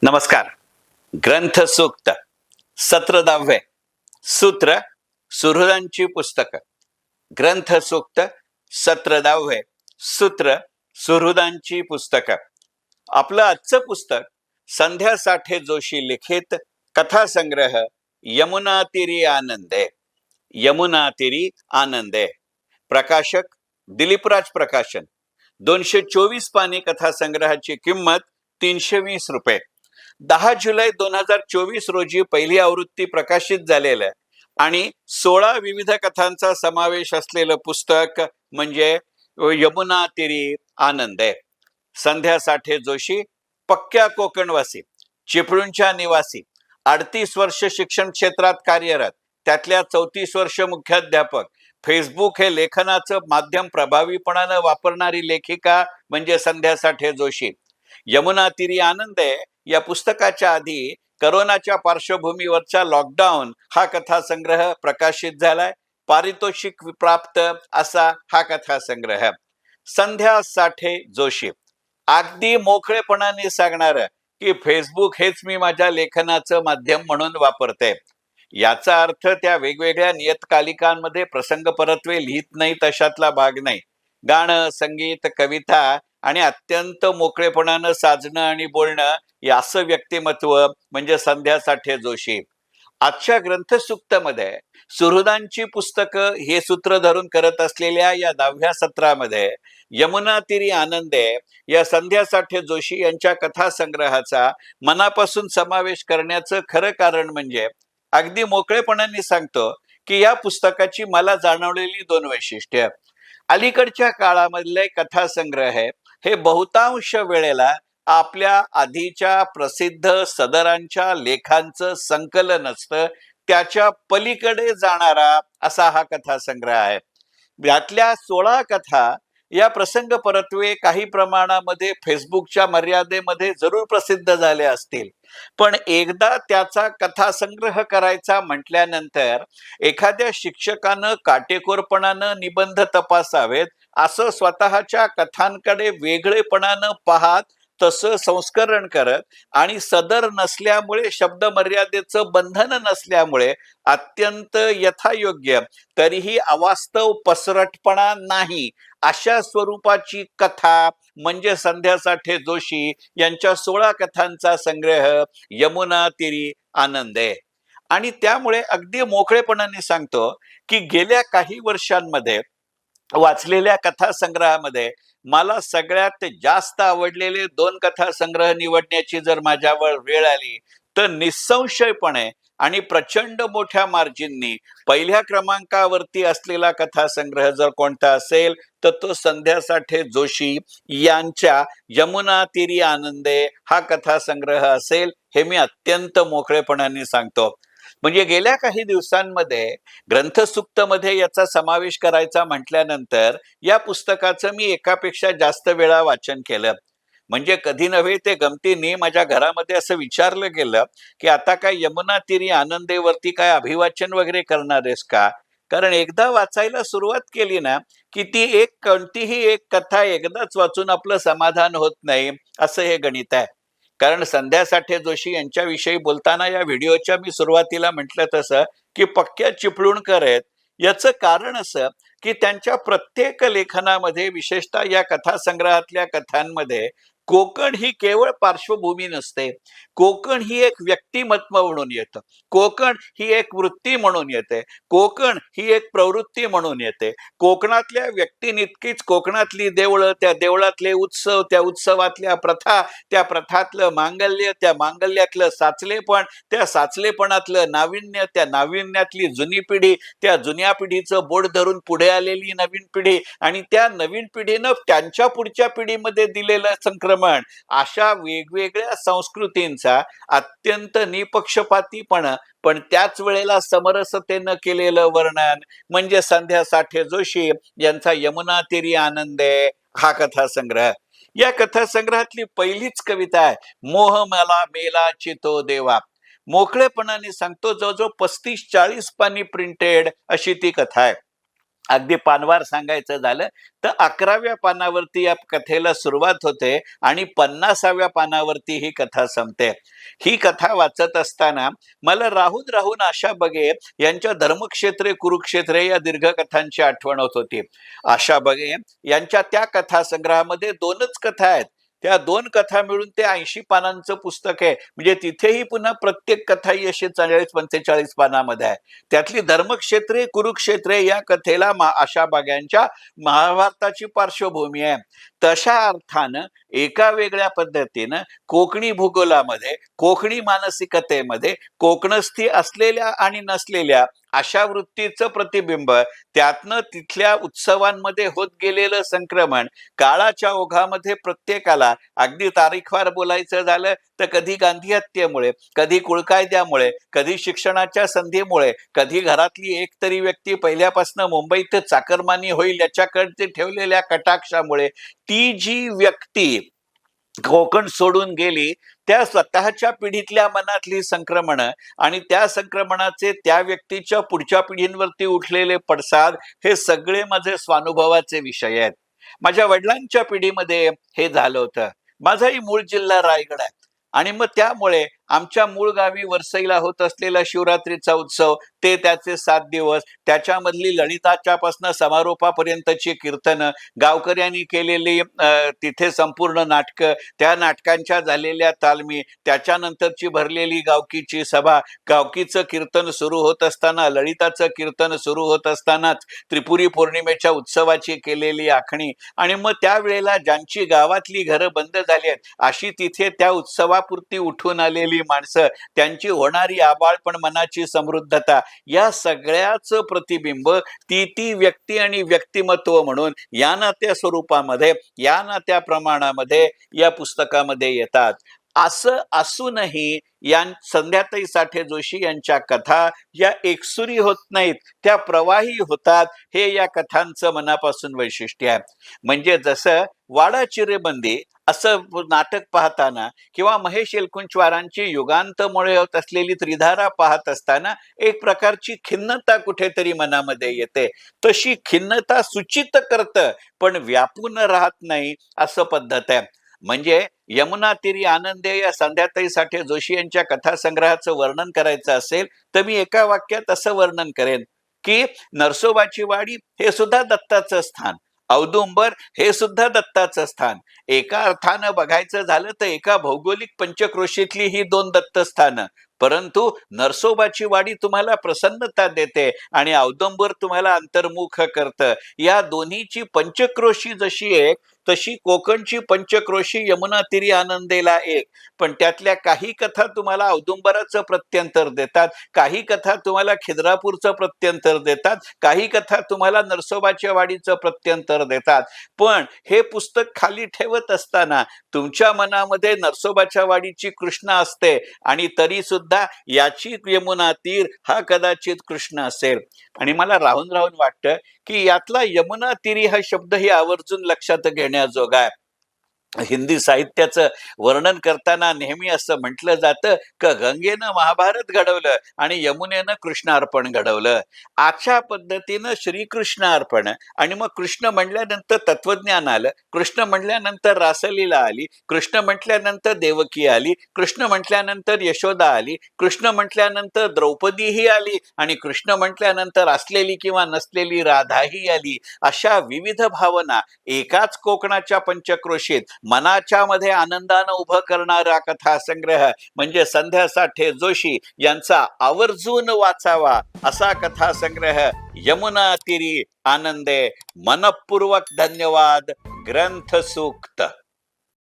नमस्कार. ग्रंथ सूक्त सत्र 10 सूत्र सुहृदांची पुस्तकं. ग्रंथ सूक्त सत्र 10 सूत्र सुहृदांची पुस्तकं. आपलं आजचं पुस्तक संध्या साठे जोशी लिखित कथासंग्रह यमुना तीरी आनंदे. यमुना तीरी आनंदे. प्रकाशक दिलीपराज प्रकाशन. 224 पानी कथासंग्रहाची किंमत 320 रुपये. 10 जुलै 2024 रोजी पहिली आवृत्ती प्रकाशित झालेलं आणि 16 विविध कथांचा समावेश असलेलं पुस्तक म्हणजे यमुना तीरी आनंद आहे. संध्या साठे जोशी पक्क्या कोकणवासी, चिपळूणच्या निवासी, 38 वर्ष शिक्षण क्षेत्रात कार्यरत, त्यातल्या 34 वर्ष मुख्याध्यापक. फेसबुक हे लेखनाचं माध्यम प्रभावीपणानं वापरणारी लेखिका म्हणजे संध्या साठे जोशी. यमुना तीरी आनंद या पुस्तकाच्या आधी करोनाच्या पार्श्वभूमीवरचा लॉकडाऊन हा कथासंग्रह प्रकाशित झालाय. पारितोषिक प्राप्त असा हा कथासंग्रह. संध्या साठे जोशी अगदी मोकळेपणाने सांगणार की फेसबुक हेच मी माझ्या लेखनाचं माध्यम म्हणून वापरते. याचा अर्थ त्या वेगवेगळ्या नियतकालिकांमध्ये प्रसंग परत्वे लिहित नाही तशातला भाग नाही. गाणं, संगीत, कविता आणि अत्यंत मोकळेपणानं साजणं आणि बोलणं या असं व्यक्तिमत्व म्हणजे संध्या साठे जोशी. आजच्या ग्रंथसूक्तमध्ये सुहृदांची पुस्तकं हे सूत्र धरून करत असलेल्या या 10व्या सत्रामध्ये यमुना तीरी आनंदे या संध्या साठे जोशी यांच्या कथासंग्रहाचा मनापासून समावेश करण्याचं खरं कारण म्हणजे अगदी मोकळेपणाने सांगतो की या पुस्तकाची मला जाणवलेली 2 वैशिष्ट्य. अलीकडच्या काळामधले कथासंग्रह हे बहुतांश वेळेला आपल्या आधीच्या प्रसिद्ध सदरांच्या लेखांचं संकलन असतं, त्याच्या पलीकडे जाणारा असा हा कथासंग्रह आहे. यातल्या 16 कथा या प्रसंग परत्वे काही प्रमाणामध्ये फेसबुकच्या मर्यादेमध्ये जरूर प्रसिद्ध झाल्या असतील, पण एकदा त्याचा कथासंग्रह करायचा म्हटल्यानंतर एखाद्या शिक्षकानं काटेकोरपणानं निबंध तपासावेत, असं स्वतःच्या कथांकडे वेगळेपणानं पाहत तसं संस्करण करत आणि सदर नसल्यामुळे शब्द मर्यादेचं बंधन नसल्यामुळे अत्यंत यथायोग्य तरीही अवास्तव पसरटपणा नाही अशा स्वरूपाची कथा म्हणजे संध्या साठे जोशी यांच्या 16 कथांचा संग्रह यमुना तीरी आनंद आहे. आणि त्यामुळे अगदी मोकळेपणाने सांगतो की गेल्या काही वर्षांमध्ये वाचलेल्या कथासंग्रहामध्ये मला सगळ्यात जास्त आवडलेले 2 कथासंग्रह निवडण्याची जर माझ्यावर वेळ आली तर निसंशयपणे आणि प्रचंड मोठ्या मार्जिननी पहिल्या क्रमांकावरती असलेला कथासंग्रह जर कोणता असेल तर तो संध्या साठे जोशी यांच्या यमुना तीरी आनंदे हा कथासंग्रह असेल, हे मी अत्यंत मोकळेपणाने सांगतो. म्हणजे गेल्या काही दिवसांमध्ये ग्रंथसूक्तमध्ये याचा समावेश करायचा म्हटल्यानंतर या पुस्तकाचं मी एकापेक्षा जास्त वेळा वाचन केलं. म्हणजे कधी नव्हे ते गमतीने माझ्या घरामध्ये असं विचारलं गेलं की आता काय यमुना तीरी आनंदेवरती काय अभिवाचन वगैरे करणार आहेस का? कारण एकदा वाचायला सुरुवात केली ना की ती कोणतीही एक कथा एकदाच वाचून आपलं समाधान होत नाही, असं हे गणित आहे. कारण संध्या साठे जोशी यांच्याविषयी बोलताना या व्हिडिओच्या मी सुरुवातीला म्हटलं तसं की पक्क्या चिपळूणकर आहेत. याचं कारण असं की त्यांच्या प्रत्येक लेखनामध्ये विशेषतः या कथासंग्रहातल्या कथांमध्ये कोकण ही केवळ पार्श्वभूमी नसते. कोकण ही एक व्यक्तिमत्व म्हणून येतं, कोकण ही एक वृत्ती म्हणून येते, कोकण ही एक प्रवृत्ती म्हणून येते. कोकणातल्या व्यक्तींइतकीच कोकणातली देवळं, त्या देवळातले उत्सव, त्या उत्सवातल्या प्रथा, त्या प्रथातलं मांगल्य, त्या मांगल्यातलं साचलेपण, त्या साचलेपणातलं नाविन्य, त्या नाविन्यातली जुनी पिढी, त्या जुन्या पिढीचं बोट धरून पुढे आलेली नवीन पिढी आणि त्या नवीन पिढीनं त्यांच्या पुढच्या पिढीमध्ये दिलेलं संक्रमण, अशा वेगवेगळ्या संस्कृतींचा अत्यंत निपक्षपातीपणा पण त्याच वेळेला समरसतेनं केलेलं वर्णन म्हणजे संध्या साठे जोशी यांचा यमुना तीरी आनंदे हा कथासंग्रह. या कथासंग्रहातली पहिलीच कविता आहे मोह मला मेलाची तो देवा. मोकळेपणाने सांगतो, जवळजवळ 35-40 पानी प्रिंटेड अशी ती कथा आहे. अगदी पानवार सांगायचं झालं तर 11व्या पानावरती या कथेला सुरुवात होते आणि 50व्या पानावरती ही कथा संपते. ही कथा वाचत असताना मला राहून राहून आशा बगे यांच्या धर्मक्षेत्रे कुरुक्षेत्रे या दीर्घकथांची आठवण होत होती. आशा बगे यांच्या त्या कथा संग्रहामध्ये 2च कथा आहेत. त्या 2 कथा मिळून ते 80 पानांचं पुस्तक आहे. म्हणजे तिथेही पुन्हा प्रत्येक कथा ही अशी 40-45 पानामध्ये आहे. त्यातली धर्मक्षेत्रे कुरुक्षेत्रे या कथेला आशा बाग्यांच्या महाभारताची पार्श्वभूमी आहे. तशा अर्थानं एका वेगळ्या पद्धतीनं कोकणी भूगोलामध्ये, कोकणी मानसिकतेमध्ये कोकणस्थी असलेल्या आणि नसलेल्या अशा वृत्तीचं प्रतिबिंब, त्यातनं तिथल्या उत्सवांमध्ये होत गेलेलं संक्रमण, काळाच्या ओघामध्ये प्रत्येकाला अगदी तारीखवार बोलायचं झालं तर कधी गांधी हत्येमुळे, कधी कुळकायद्यामुळे, कधी शिक्षणाच्या संधीमुळे, कधी घरातली एक तरी व्यक्ती पहिल्यापासून मुंबईत चाकरमानी होईल याच्याकडे ठेवलेल्या कटाक्षामुळे ती जी व्यक्ती कोकण सोडून गेली, त्या स्वतःच्या पिढीतल्या मनातली संक्रमण आणि त्या संक्रमणाचे त्या व्यक्तीच्या पुढच्या पिढींवरती उठलेले पडसाद हे सगळे माझे स्वानुभवाचे विषय आहेत. माझ्या वडिलांच्या पिढीमध्ये हे झालं होतं. माझाही मूळ जिल्हा रायगड आहे आणि मग त्यामुळे आमच्या मूळ गावी वरसईला होत असलेला शिवरात्रीचा उत्सव, ते त्याचे 7 दिवस, त्याच्यामधली ललिताच्यापासून समारोपापर्यंतची कीर्तनं, गावकऱ्यांनी केलेली तिथे संपूर्ण नाटकं, त्या नाटकांच्या झालेल्या तालमी, त्याच्यानंतरची भरलेली गावकीची सभा, गावकीचं कीर्तन सुरू होत असताना, ललिताचं कीर्तन सुरू होत असतानाच त्रिपुरी पौर्णिमेच्या उत्सवाची केलेली आखणी आणि मग त्यावेळेला ज्यांची गावातली घरं बंद झाली आहेत अशी तिथे त्या उत्सवापुरती उठून आलेली माणसं, त्यांची होणारी आबाळपण मनाची समृद्धता, या सगळ्याचं प्रतिबिंब ती व्यक्ती आणि व्यक्तिमत्व म्हणून या ना त्या स्वरूपामध्ये, या ना त्या प्रमाणामध्ये या पुस्तकामध्ये येतात. असं असूनही या संध्याताई साठे जोशी यांच्या कथा या एकसुरी होत नाहीत, त्या प्रवाही होतात. हे या कथांचं मनापासून वैशिष्ट्य आहे. म्हणजे जसं वाडा चिरेबंदी असं नाटक पाहताना किंवा महेश एलकुंचवारांची युगांतमुळे होत असलेली त्रिधारा पाहत असताना एक प्रकारची खिन्नता कुठेतरी मनामध्ये येते. तशी खिन्नता सूचित करतं पण व्यापून राहत नाही, असं पद्धत आहे. म्हणजे यमुना तीरी आनंदे या संध्याताई साठे जोशी यांच्या कथासंग्रहाचं वर्णन करायचं असेल तर मी एका वाक्यात असं वर्णन करेन की नरसोबाची वाडी हे सुद्धा दत्ताचं स्थान, औदुंबर हे सुद्धा दत्ताचं स्थान. एका अर्थानं बघायचं झालं तर एका भौगोलिक पंचक्रोशीतली ही 2 दत्तस्थानं, परंतु नरसोबाची वाडी तुम्हाला प्रसन्नता देते आणि औदुंबर तुम्हाला अंतर्मुख करतं. या दोन्हीची पंचक्रोशी जशी एक, तशी कोकणची पंचक्रोशी यमुना तीरी आनंदेला एक. पण त्यातल्या काही कथा तुम्हाला औदुंबराचं प्रत्यंतर देतात, काही कथा तुम्हाला खिद्रापूरचं प्रत्यंतर देतात, काही कथा तुम्हाला नरसोबाच्या वाडीचं प्रत्यंतर देतात. पण हे पुस्तक खाली ठेवत असताना तुमच्या मनामध्ये नरसोबाच्या वाडीची कृष्णा असते आणि तरी सुद्धा याची यमुना तीर हा कदाचित कृष्ण असेल. आणि मला राहून राहून वाटतं की यातला यमुना तीरी हा शब्द ही आवर्जून लक्षात घेण्याजोगा आहे. हिंदी साहित्याचं वर्णन करताना नेहमी असं म्हटलं जातं की गंगेनं महाभारत घडवलं आणि यमुनेनं कृष्णार्पण घडवलं. अशा पद्धतीनं श्रीकृष्णार्पण आणि मग कृष्ण म्हणल्यानंतर तत्वज्ञान आलं, कृष्ण म्हटल्यानंतर रासलीला आली, कृष्ण म्हटल्यानंतर देवकी आली, कृष्ण म्हटल्यानंतर यशोदा आली, कृष्ण म्हटल्यानंतर द्रौपदीही आली आणि कृष्ण म्हटल्यानंतर असलेली किंवा नसलेली राधाही आली. अशा विविध भावना एकाच कोकणाच्या पंचक्रोशीत मनाच्या मध्ये आनंदानं उभं करणारा कथासंग्रह म्हणजे संध्या साठे जोशी यांचा आवर्जून वाचावा असा कथासंग्रह यमुना तीरी आनंदे. मनपूर्वक धन्यवाद. ग्रंथ सूक्त.